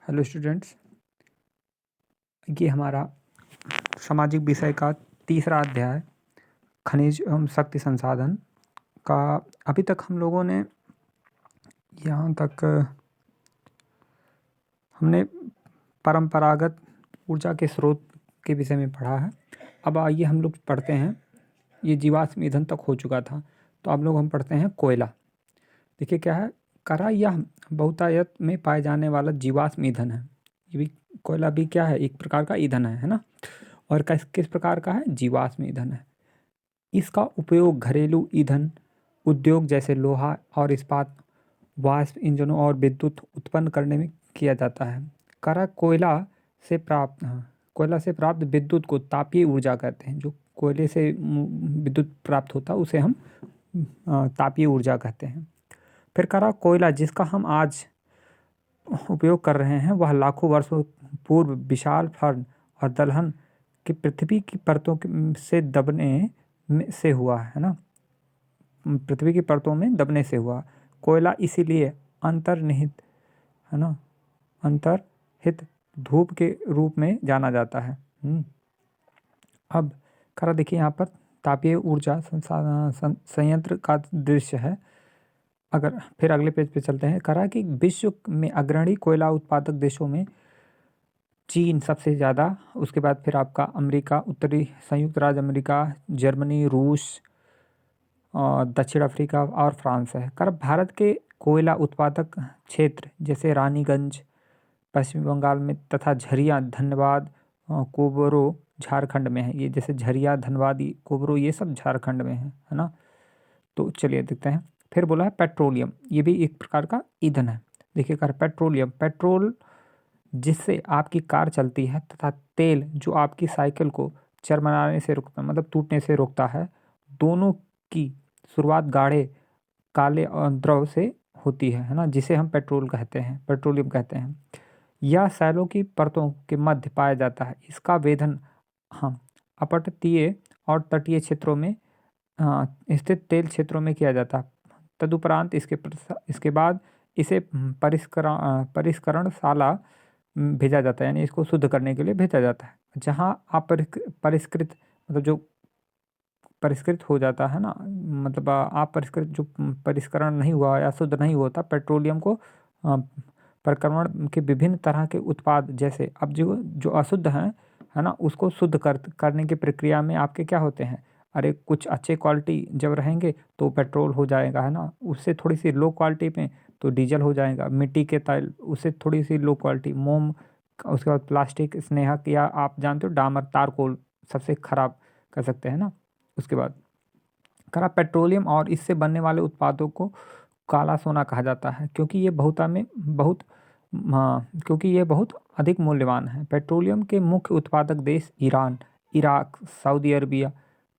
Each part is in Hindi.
हेलो स्टूडेंट्स, ये हमारा सामाजिक विषय का तीसरा अध्याय खनिज एवं शक्ति संसाधन का। अभी तक हम लोगों ने यहाँ तक हमने परंपरागत ऊर्जा के स्रोत के विषय में पढ़ा है। अब आइए हम लोग पढ़ते हैं, ये जीवाश्म ईंधन तक हो चुका था, तो अब लोग हम पढ़ते हैं कोयला। देखिए क्या है, करा यह बहुतायत में पाए जाने वाला जीवाश्म ईंधन है। ये भी कोयला भी क्या है, एक प्रकार का ईंधन है ना। और किस प्रकार का है, जीवाश्म ईंधन है। इसका उपयोग घरेलू ईंधन उद्योग जैसे लोहा और इस्पात, वाष्प इंजनों और विद्युत उत्पन्न करने में किया जाता है। करा कोयला से प्राप्त विद्युत को तापीय ऊर्जा कहते हैं। जो कोयले से विद्युत प्राप्त होता है उसे हम तापीय ऊर्जा कहते हैं। फिर करा कोयला जिसका हम आज उपयोग कर रहे हैं, वह लाखों वर्षों पूर्व विशाल फर्न और दलहन कि पृथ्वी की परतों से दबने से हुआ है ना। पृथ्वी की परतों में दबने से हुआ कोयला, इसीलिए अंतर्निहित है ना, अंतर्हित धूप के रूप में जाना जाता है। अब खरा देखिए, यहाँ पर तापीय ऊर्जा संयंत्र का दृश्य है। अगर फिर अगले पेज पे चलते हैं, करा कि विश्व में अग्रणी कोयला उत्पादक देशों में चीन सबसे ज़्यादा, उसके बाद फिर आपका अमेरिका, उत्तरी संयुक्त राज्य अमेरिका, जर्मनी, रूस, दक्षिण अफ्रीका और फ्रांस है। कर भारत के कोयला उत्पादक क्षेत्र जैसे रानीगंज पश्चिम बंगाल में तथा झरिया, धनबाद, कोबरो झारखंड में है। ये जैसे झरिया, धनबाद, कोबरो ये सब झारखंड में है ना। तो चलिए देखते हैं। फिर बोला है पेट्रोलियम, ये भी एक प्रकार का ईंधन है। देखिए कर पेट्रोलियम, पेट्रोल जिससे आपकी कार चलती है, तथा तेल जो आपकी साइकिल को चरमराने से रोकता, मतलब टूटने से रोकता है। दोनों की शुरुआत गाढ़े काले और द्रव से होती है ना, जिसे हम पेट्रोल कहते हैं, पेट्रोलियम कहते हैं। यह सैलों की परतों के मध्य पाया जाता है। इसका वेधन अपतटीय और तटीय क्षेत्रों में स्थित तेल क्षेत्रों में किया जाता है। तदुपरांत इसके बाद इसे परिष्करणशाला भेजा जाता है, यानी इसको शुद्ध करने के लिए भेजा जाता है, जहाँ परिष्कृत मतलब जो परिष्कृत हो जाता है ना, मतलब अपरिष्कृत जो परिष्करण नहीं हुआ या शुद्ध नहीं होता पेट्रोलियम को, प्रक्रमण के विभिन्न तरह के उत्पाद जैसे अब जो जो अशुद्ध हैं है ना, उसको शुद्ध करने की प्रक्रिया में आपके क्या होते हैं, अरे कुछ अच्छे क्वालिटी जब रहेंगे तो पेट्रोल हो जाएगा है ना, उससे थोड़ी सी लो क्वालिटी में तो डीजल हो जाएगा। मिट्टी के तेल, उससे थोड़ी सी लो क्वालिटी मोम, उसके बाद प्लास्टिक, स्नेहक, या आप जानते हो डामर, तारकोल सबसे खराब कर सकते हैं ना। उसके बाद करा पेट्रोलियम और इससे बनने वाले उत्पादों को काला सोना कहा जाता है, क्योंकि ये क्योंकि ये बहुत अधिक मूल्यवान है। पेट्रोलियम के मुख्य उत्पादक देश ईरान, इराक, सऊदी अरबिया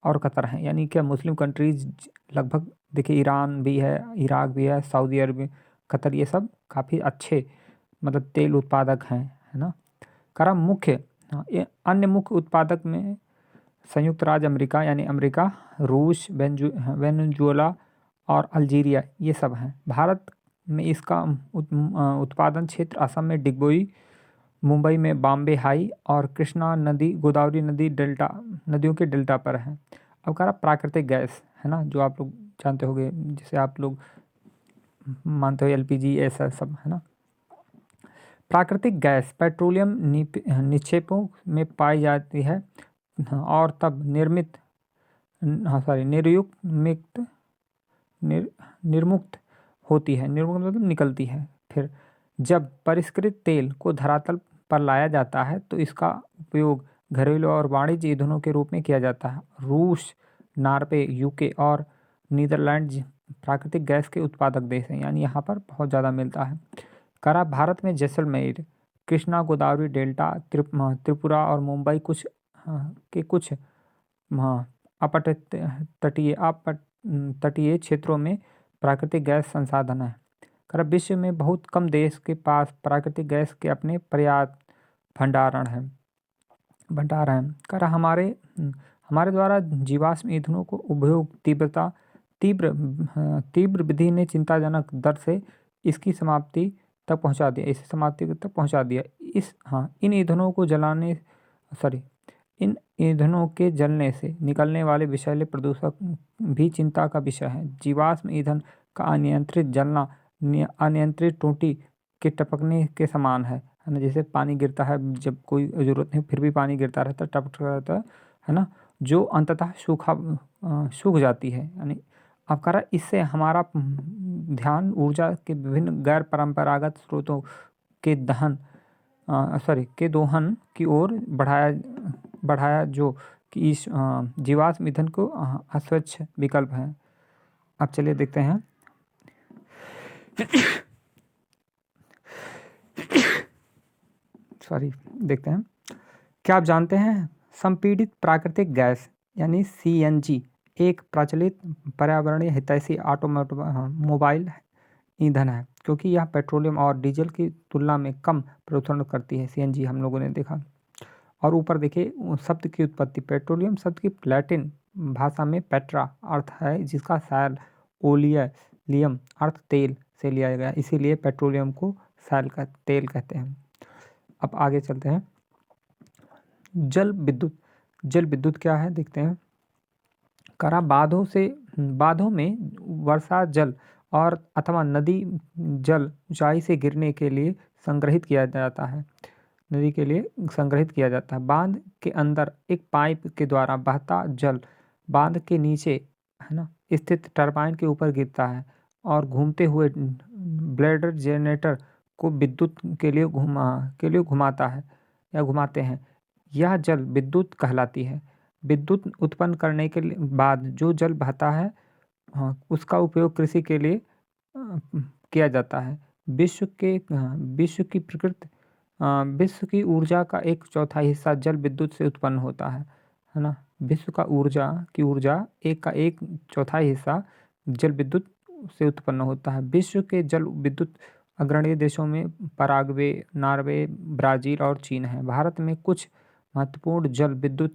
और कतर हैं, यानी क्या मुस्लिम कंट्रीज लगभग। देखिए ईरान भी है, इराक भी है, सऊदी अरब, कतर, ये सब काफ़ी अच्छे मतलब तेल उत्पादक हैं है ना। करा मुख्य ये अन्य मुख्य उत्पादक में संयुक्त राज्य अमेरिका यानी अमेरिका, रूस, वेनेजुएला और अल्जीरिया ये सब हैं। भारत में इसका उत्पादन क्षेत्र असम में डिगबोई, मुंबई में बॉम्बे हाई और कृष्णा नदी, गोदावरी नदी डेल्टा, नदियों के डेल्टा पर है। अब कह रहा प्राकृतिक गैस है ना, जो आप लोग जानते होंगे, जिसे आप लोग मानते हो एलपीजी, ऐसा सब है ना। प्राकृतिक गैस पेट्रोलियम निक्षेपों में पाई जाती है और तब निर्मुक्त होती है। निर्मुक्त मतलब निकलती है। फिर जब परिष्कृत तेल को धरातल पर लाया जाता है तो इसका उपयोग घरेलू और वाणिज्य ईंधनों के रूप में किया जाता है। रूस, नॉर्वे, यूके और नीदरलैंड प्राकृतिक गैस के उत्पादक देश हैं, यानी यहाँ पर बहुत ज़्यादा मिलता है। करा भारत में जैसलमेर, कृष्णा गोदावरी डेल्टा, त्रिपुरा और मुंबई कुछ अपट तटीय क्षेत्रों में प्राकृतिक गैस संसाधन है। कर विश्व में बहुत कम देश के पास प्राकृतिक गैस के अपने पर्याप्त भंडार हैं। कर हमारे द्वारा जीवाश्म ईंधनों को उपयोग तीव्र विधि ने चिंताजनक दर से इसकी समाप्ति तक पहुंचा दिया, इसे समाप्ति तक पहुंचा दिया। इन ईंधनों को जलाने सॉरी इन ईंधनों के जलने से निकलने वाले विषैले प्रदूषक भी चिंता का विषय है। जीवाश्म ईंधन का अनियंत्रित जलना अनियंत्रित टूटी के टपकने के समान है ना। जैसे पानी गिरता है, जब कोई ज़रूरत नहीं फिर भी पानी गिरता रहता है, टपकता रहता है ना, जो अंततः सूख जाती है। यानी अब कह रहा है, इससे हमारा ध्यान ऊर्जा के विभिन्न गैर परंपरागत स्रोतों के दोहन की ओर बढ़ाया जो कि इस जीवाश्म ईंधन को अस्वच्छ विकल्प है। अब चलिए देखते हैं देखते हैं, क्या आप जानते हैं संपीड़ित प्राकृतिक गैस यानी सीएनजी एक प्रचलित पर्यावरणीय हितैषी मोबाइल ईंधन है, क्योंकि यह पेट्रोलियम और डीजल की तुलना में कम प्रदूषण करती है। सीएनजी हम लोगों ने देखा। और ऊपर देखिए शब्द की उत्पत्ति, पेट्रोलियम शब्द की लैटिन भाषा में पेट्रा अर्थ है, जिसका सैल ओलियम अर्थ तेल से लिया गया, इसीलिए पेट्रोलियम को तेल कहते हैं। अब आगे चलते हैं। जल विद्युत क्या है देखते हैं। करा बांधों में वर्षा जल और अथवा नदी जल ऊंचाई से गिरने के लिए संग्रहित किया जाता है। बांध के अंदर एक पाइप के द्वारा बहता जल बांध के नीचे है ना स्थित टरबाइन के ऊपर गिरता है और घूमते हुए ब्लेडर जनरेटर को विद्युत के लिए घुमाता है या घुमाते हैं। यह जल विद्युत कहलाती है। विद्युत उत्पन्न करने के बाद जो जल बहता है उसका उपयोग कृषि के लिए किया जाता है। विश्व की ऊर्जा का 1/4 हिस्सा जल विद्युत से उत्पन्न होता है ना। विश्व का ऊर्जा का 1/4 हिस्सा जल विद्युत से उत्पन्न होता है। विश्व के जल विद्युत अग्रणी देशों में पराग्वे, नॉर्वे, ब्राज़ील और चीन है। भारत में कुछ महत्वपूर्ण जल विद्युत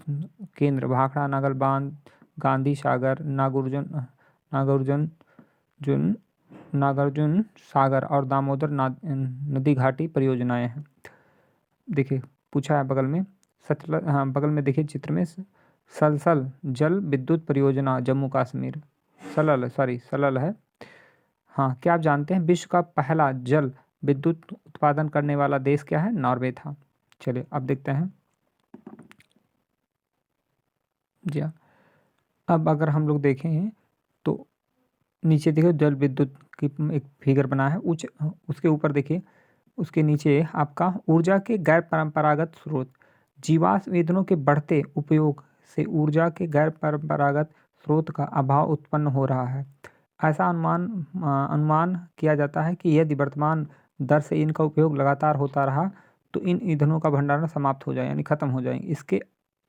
केंद्र भाखड़ा नागल बांध, गांधी सागर, नागार्जुन सागर और दामोदर नदी घाटी परियोजनाएं हैं। देखिए पूछा है बगल में बगल में देखिए चित्र में सलसल जल विद्युत परियोजना जम्मू कश्मीर, सलल है। क्या आप जानते हैं विश्व का पहला जल विद्युत उत्पादन करने वाला देश क्या है? नॉर्वे था। चलिए अब देखते हैं जी हाँ। अब अगर हम लोग देखें तो नीचे देखिए जल विद्युत की एक फिगर बना है, उसके ऊपर देखिए उसके नीचे आपका ऊर्जा के गैर परंपरागत स्रोत। जीवाश्म ईंधनों के बढ़ते उपयोग से ऊर्जा के गैर परंपरागत स्रोत का अभाव उत्पन्न हो रहा है। ऐसा अनुमान किया जाता है कि यदि वर्तमान दर से इनका उपयोग लगातार होता रहा तो इन ईंधनों का भंडारण समाप्त हो जाए यानी खत्म हो जाएंगे।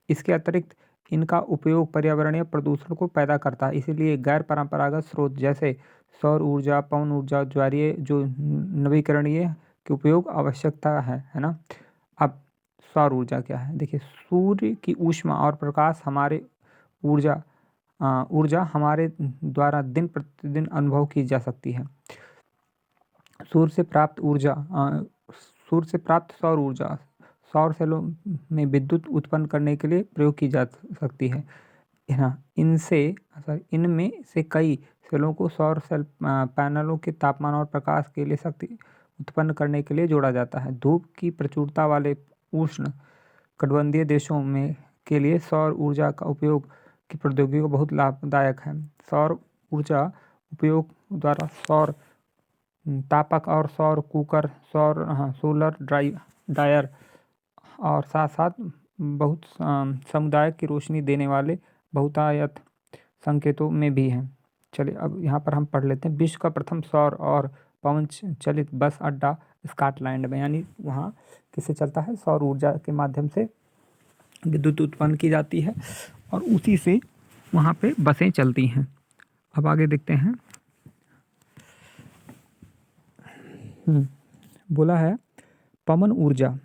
इसके अतिरिक्त इनका उपयोग पर्यावरणीय प्रदूषण को पैदा करता है। इसीलिए गैर परंपरागत स्रोत जैसे सौर ऊर्जा, पवन ऊर्जा, ज्वारीय जो नवीकरणीय के उपयोग आवश्यकता है ना। अब सौर ऊर्जा क्या है देखिए, सूर्य की ऊष्मा और प्रकाश ऊर्जा हमारे द्वारा दिन प्रतिदिन अनुभव की जा सकती है। सूर्य से प्राप्त सौर ऊर्जा सौर सेलों में विद्युत उत्पन्न करने के लिए प्रयोग की जा सकती है। इनमें से कई सेलों को सौर सेल पैनलों के तापमान और प्रकाश के लिए शक्ति उत्पन्न करने के लिए जोड़ा जाता है। धूप की प्रचुरता वाले उष्ण कटिबंधीय देशों में के लिए सौर ऊर्जा का उपयोग की प्रौद्योगिकी बहुत लाभदायक है। सौर ऊर्जा उपयोग द्वारा सौर तापक और सौर कुकर, सोलर ड्रायर और साथ साथ बहुत समुदाय की रोशनी देने वाले बहुतायत संकेतों में भी हैं। चलिए अब यहाँ पर हम पढ़ लेते हैं। विश्व का प्रथम सौर और पवन चलित बस अड्डा स्कॉटलैंड में, यानी वहाँ किससे चलता है? सौर ऊर्जा के माध्यम से विद्युत उत्पन्न की जाती है और उसी से वहाँ पे बसें चलती हैं। अब आगे देखते हैं। बोला है पवन ऊर्जा।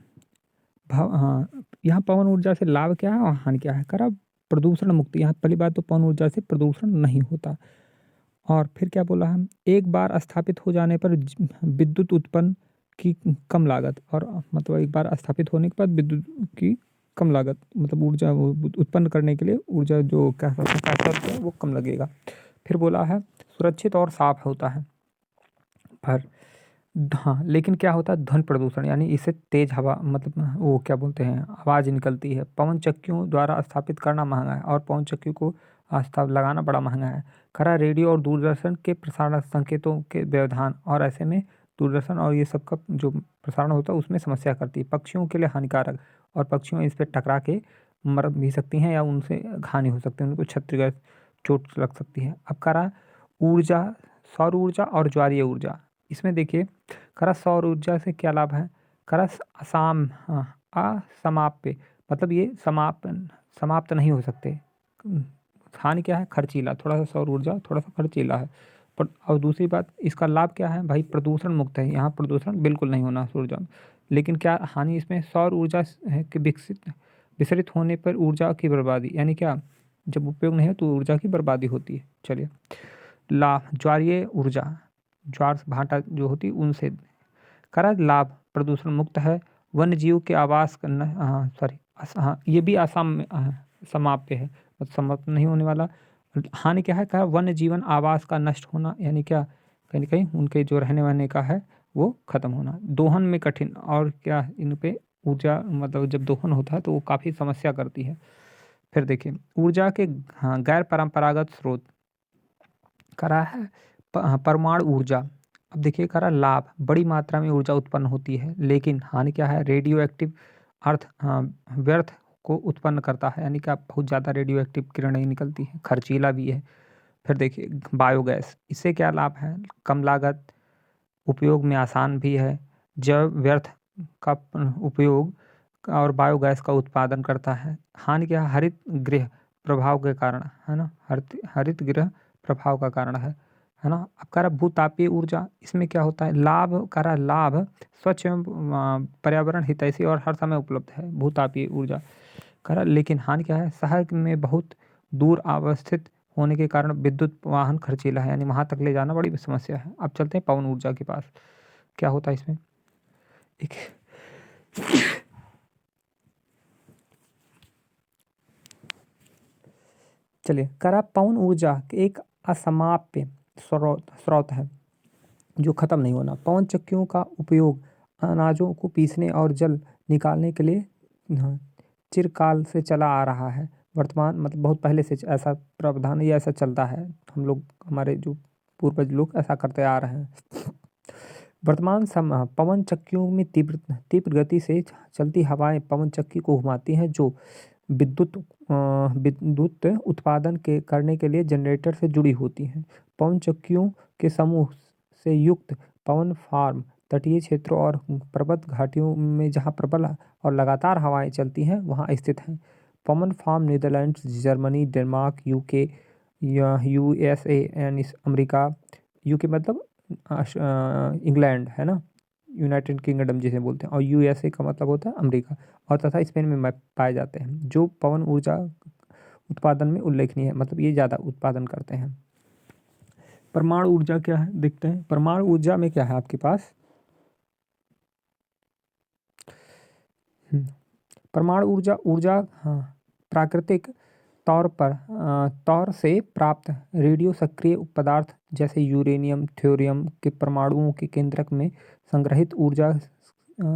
यहाँ पवन ऊर्जा से लाभ क्या है और हानि क्या है? करा प्रदूषण मुक्ति। यहाँ पहली बात तो पवन ऊर्जा से प्रदूषण नहीं होता। और फिर क्या बोला है? एक बार स्थापित हो जाने पर विद्युत उत्पन्न की कम लागत और मतलब एक बार स्थापित होने के बाद विद्युत की कम लागत मतलब ऊर्जा वो उत्पन्न करने के लिए ऊर्जा जो क्या पैसा है वो कम लगेगा। फिर बोला है सुरक्षित और साफ होता है। पर हाँ, लेकिन क्या होता है ध्वनि प्रदूषण यानी इससे तेज हवा मतलब वो क्या बोलते हैं आवाज़ निकलती है। पवन चक्कियों द्वारा स्थापित करना महंगा है और पवन चक्कियों को लगाना बड़ा महंगा है। खरा रेडियो और दूरदर्शन के प्रसारण संकेतों के व्यवधान और ऐसे में दूरदर्शन और ये सब का जो प्रसारण होता है उसमें समस्या करती है। पक्षियों के लिए हानिकारक और पक्षियों इस पर टकरा के मर भी सकती हैं या उनसे हानि हो सकती है, उनको क्षतिग्रस्त चोट लग सकती है। अब करा ऊर्जा, सौर ऊर्जा और ज्वारीय ऊर्जा। इसमें देखिए खरा सौर ऊर्जा से क्या लाभ है। खरा असाम असमाप्य मतलब ये समाप्त नहीं हो सकते। हानि क्या है खर्चीला, थोड़ा सा सौर ऊर्जा थोड़ा सा खर्चीला है। पर और दूसरी बात इसका लाभ क्या है भाई प्रदूषण मुक्त है, यहाँ प्रदूषण बिल्कुल नहीं होना सौर ऊर्जा में। लेकिन क्या हानि इसमें सौर ऊर्जा है कि विसरित होने पर ऊर्जा की बर्बादी यानी क्या जब उपयोग नहीं है तो ऊर्जा की बर्बादी होती है। चलिए लाभ ज्वारीय ऊर्जा, ज्वार भाटा जो होती है उनसे करा लाभ प्रदूषण मुक्त है। वन्य जीव के आवास सॉरी हाँ ये भी आसाम में समाप्य है मतलब समाप्त नहीं होने वाला। हानि क्या है कहा वन्य जीवन आवास का नष्ट होना यानी क्या कहीं ना कहीं उनके जो रहने वहने का है वो खत्म होना। दोहन में कठिन और क्या इन पे ऊर्जा मतलब जब दोहन होता है तो वो काफ़ी समस्या करती है। फिर देखिए ऊर्जा के हाँ गैर परंपरागत स्रोत करा है परमाणु ऊर्जा। अब देखिए करा लाभ बड़ी मात्रा में ऊर्जा उत्पन्न होती है लेकिन हानि क्या है रेडियो एक्टिव अर्थ व्यर्थ को उत्पन्न करता है यानी कि आप बहुत ज़्यादा रेडियो एक्टिव किरणें निकलती हैं, खर्चीला भी है। फिर देखिए बायोगैस, इससे क्या लाभ है कम लागत, उपयोग में आसान भी है, जैव व्यर्थ का उपयोग और बायोगैस का उत्पादन करता है। हानि क्या है हरित गृह प्रभाव के कारण है ना, हरित गृह प्रभाव का कारण है ना। अब कह रहा भूतापीय ऊर्जा, इसमें क्या होता है लाभ कह रहा लाभ स्वच्छ एवं पर्यावरण हितैषी और हर समय उपलब्ध है भूतापीय ऊर्जा कह रहा। लेकिन हानि क्या है शहर में बहुत दूर अवस्थित होने के कारण विद्युत वाहन खर्चीला है यानी वहाँ तक ले जाना बड़ी समस्या है। अब चलते हैं पवन ऊर्जा के पास, क्या होता है इसमें एक चलिए करा पवन ऊर्जा एक असमाप्य स्रोत है जो खत्म नहीं होना। पवन चक्कियों का उपयोग अनाजों को पीसने और जल निकालने के लिए चिरकाल से चला आ रहा है। वर्तमान मतलब बहुत पहले से ऐसा प्रावधान या ऐसा चलता है, हम लोग हमारे जो पूर्वज लोग ऐसा करते आ रहे हैं। वर्तमान समय पवन चक्कियों में तीव्र तीव्र गति से चलती हवाएं पवन चक्की को घुमाती हैं जो विद्युत उत्पादन के करने के लिए जनरेटर से जुड़ी होती हैं। पवन चक्कियों के समूह से युक्त पवन फार्म तटीय क्षेत्रों और पर्वत घाटियों में जहाँ प्रबल और लगातार हवाएं चलती हैं वहाँ स्थित हैं। पवन farm Netherlands, Germany, Denmark, UK या यूएसए यानी अमेरिका, यूके मतलब इंग्लैंड है ना, यूनाइटेड किंगडम जिसे बोलते हैं, और यूएसए का मतलब होता है अमेरिका, और तथा स्पेन में पाए जाते हैं जो पवन ऊर्जा उत्पादन में उल्लेखनीय है मतलब ये ज़्यादा उत्पादन करते हैं। परमाणु ऊर्जा क्या है देखते हैं। परमाणु ऊर्जा में क्या है आपके पास परमाणु ऊर्जा ऊर्जा हाँ प्राकृतिक तौर से प्राप्त रेडियो सक्रिय पदार्थ जैसे यूरेनियम थ्योरियम के परमाणुओं के केंद्रक में संग्रहित ऊर्जा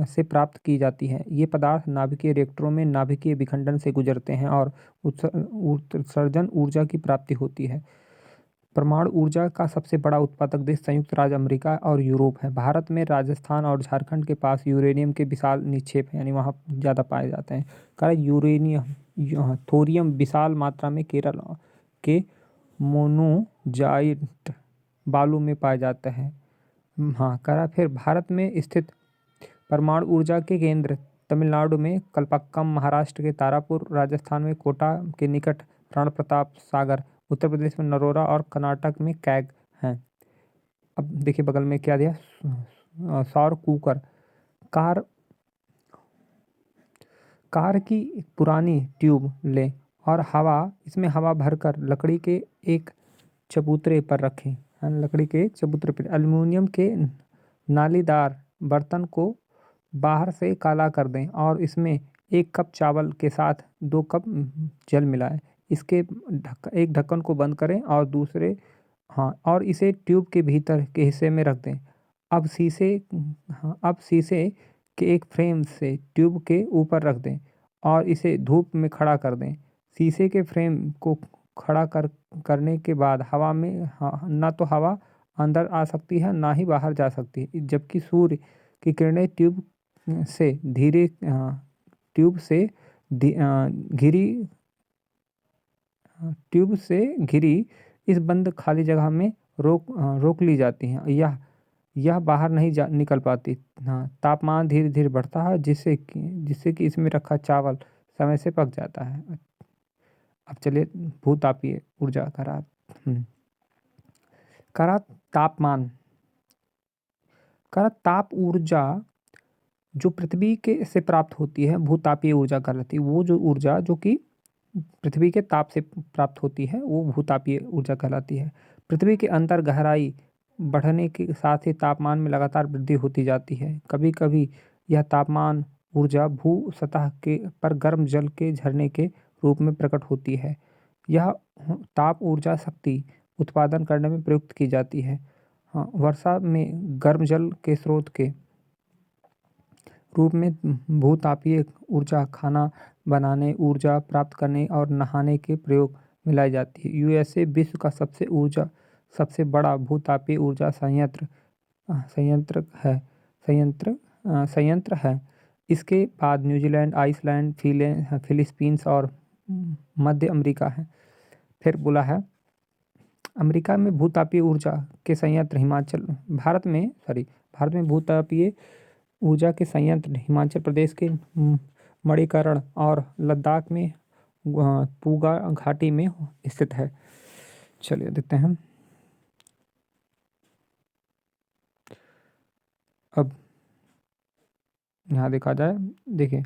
से प्राप्त की जाती है। ये पदार्थ नाभिकीय रिएक्टरों में नाभिकीय विखंडन से गुजरते हैं और उत्सर्जन ऊर्जा की प्राप्ति होती है। परमाणु ऊर्जा का सबसे बड़ा उत्पादक देश संयुक्त राज्य अमेरिका और यूरोप है। भारत में राजस्थान और झारखंड के पास यूरेनियम के विशाल निक्षेप हैं यानी वहाँ ज़्यादा पाए जाते हैं। कारण यूरेनियम थोरियम विशाल मात्रा में केरल के मोनोजाइट बालू में पाए जाते हैं। हाँ करा फिर भारत में स्थित परमाणु ऊर्जा के केंद्र तमिलनाडु में कलपक्कम, महाराष्ट्र के तारापुर, राजस्थान में कोटा के निकट रण प्रताप सागर, उत्तर प्रदेश में नरोरा और कर्नाटक में कैग हैं। अब देखिए बगल में क्या दिया सौर कुकर। कार कार की एक पुरानी ट्यूब लें और इसमें हवा भरकर लकड़ी के एक चबूतरे पर रखें। लकड़ी के चबूतरे पर एल्युमिनियम के नालीदार बर्तन को बाहर से काला कर दें और इसमें 1 कप चावल के साथ 2 कप जल मिलाएं। इसके एक ढक्कन को बंद करें और दूसरे और इसे ट्यूब के भीतर के हिस्से में रख दें। अब शीशे के एक फ्रेम से ट्यूब के ऊपर रख दें और इसे धूप में खड़ा कर दें। शीशे के फ्रेम को खड़ा करने के बाद हवा में ना तो हवा अंदर आ सकती है ना ही बाहर जा सकती है, जबकि सूर्य की किरणें से धीरे ट्यूब से घिरी इस बंद खाली जगह में रोक ली जाती हैं। यह बाहर नहीं निकल पाती। तापमान धीरे धीरे बढ़ता है जिससे कि इसमें रखा चावल समय से पक जाता है। अब चलिए भूतापीय ऊर्जा करा तापमान। करा ताप ऊर्जा जो पृथ्वी के से प्राप्त होती है भूतापीय ऊर्जा कहलाती है। वो जो ऊर्जा जो कि पृथ्वी के ताप से प्राप्त होती है वो भूतापीय ऊर्जा कहलाती है। पृथ्वी के अंदर गहराई बढ़ने के साथ ही तापमान में लगातार वृद्धि होती जाती है। कभी कभी यह तापमान ऊर्जा भू सतह के पर गर्म जल के झरने के रूप में प्रकट होती है। यह ताप ऊर्जा शक्ति उत्पादन करने में प्रयुक्त की जाती है। वर्षा में गर्म जल के स्रोत के रूप में भूतापीय ऊर्जा खाना बनाने, ऊर्जा प्राप्त करने और नहाने के प्रयोग में लाई जाती है। यूएसए विश्व का सबसे बड़ा भूतापीय ऊर्जा संयंत्र है। इसके बाद न्यूजीलैंड, आइसलैंड, फिलीपींस और मध्य अमेरिका है। फिर बोला है अमेरिका में भूतापीय ऊर्जा के संयंत्र भारत में भूतापीय ऊर्जा के संयंत्र हिमाचल प्रदेश के मणिकर्ण और लद्दाख में पूगा घाटी में स्थित है। चलिए देखते हैं। अब यहाँ देखा जाए, देखिए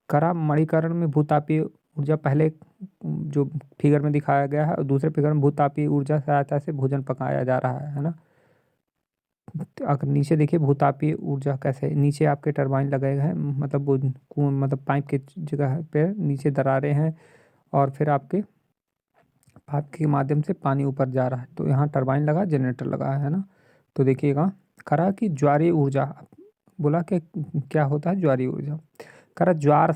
करा मणिकर्ण में भूतापीय ऊर्जा पहले जो फिगर में दिखाया गया है और दूसरे फिगर में भूतापीय ऊर्जा सहायता से भोजन पकाया जा रहा है ना। अगर नीचे देखिए भूतापीय ऊर्जा कैसे, नीचे आपके टरबाइन लगाए गए हैं, मतलब वो मतलब पाइप के जगह पे नीचे दरारें हैं और फिर आपके पाइप के माध्यम से पानी ऊपर जा रहा है। तो यहाँ टरबाइन लगा, जनरेटर लगा है ना। तो देखिएगा करा कि ज्वारीय ऊर्जा बोला कि क्या होता है ज्वारीय ऊर्जा। करा ज्वार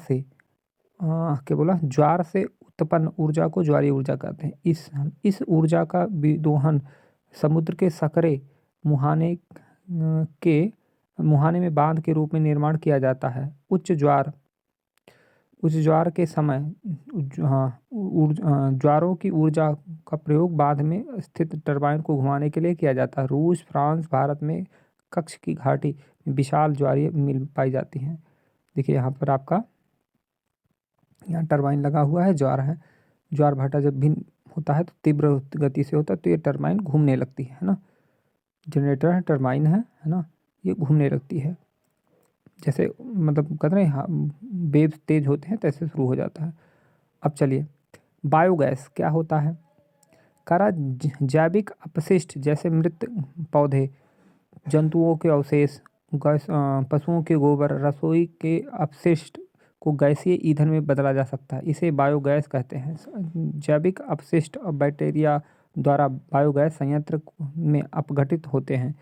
से उत्पन्न ऊर्जा को ज्वारीय ऊर्जा कहते हैं। इस ऊर्जा का विदोहन समुद्र के सकरे मुहाने में बांध के रूप में निर्माण किया जाता है। उच्च ज्वार के समय ज्वारों की ऊर्जा का प्रयोग बांध में स्थित टरबाइन को घुमाने के लिए किया जाता है। रूस, फ्रांस, भारत में कच्छ की घाटी में विशाल ज्वारीय मिल पाई जाती हैं। देखिए यहाँ पर आपका यहाँ टरबाइन लगा हुआ है, ज्वार है। ज्वार भाटा जब भिन्न होता है तो तीव्र गति से होता है तो ये टरबाइन घूमने लगती है ना। जनरेटर है, टरबाइन है ना, ये घूमने लगती है। जैसे मतलब कहते हैं वेव तेज होते हैं तैसे शुरू हो जाता है। अब चलिए बायोगैस क्या होता है। करा जैविक अपशिष्ट जैसे मृत पौधे, जंतुओं के अवशेष, पशुओं के गोबर, रसोई के अपशिष्ट को गैसीय ईंधन में बदला जा सकता है। इसे बायोगैस कहते हैं। जैविक अपशिष्ट और बैक्टीरिया द्वारा बायोगैस संयंत्र में अपघटित होते हैं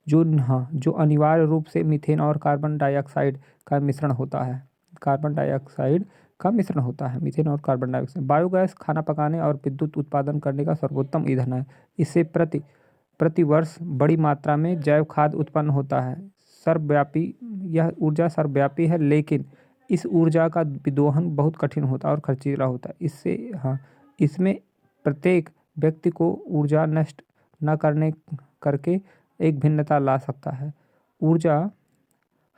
जो अनिवार्य रूप से मीथेन और कार्बन डाइऑक्साइड का मिश्रण होता है। मीथेन और कार्बन डाइऑक्साइड। बायोगैस खाना पकाने और विद्युत उत्पादन करने का सर्वोत्तम ईंधन है। इससे प्रति वर्ष बड़ी मात्रा में जैव खाद्य उत्पन्न होता है। यह ऊर्जा सर्वव्यापी है, लेकिन इस ऊर्जा का विदोहन बहुत कठिन होता है और खर्चीला होता है। इसमें प्रत्येक व्यक्ति को ऊर्जा नष्ट न करके एक भिन्नता ला सकता है।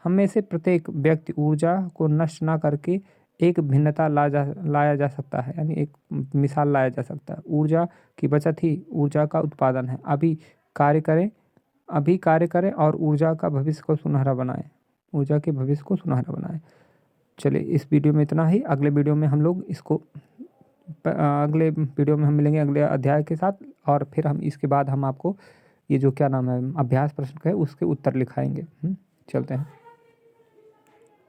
हम में से प्रत्येक व्यक्ति ऊर्जा को नष्ट न करके एक भिन्नता लाया जा सकता है, यानी एक मिसाल लाया जा सकता है। ऊर्जा की बचत ही ऊर्जा का उत्पादन है। अभी कार्य करें और ऊर्जा के भविष्य को सुनहरा बनाएं। चलिए इस वीडियो में इतना ही। अगले वीडियो में हम मिलेंगे अगले अध्याय के साथ और फिर इसके बाद हम आपको ये जो क्या नाम है अभ्यास प्रश्न का है उसके उत्तर लिखाएंगे। चलते हैं।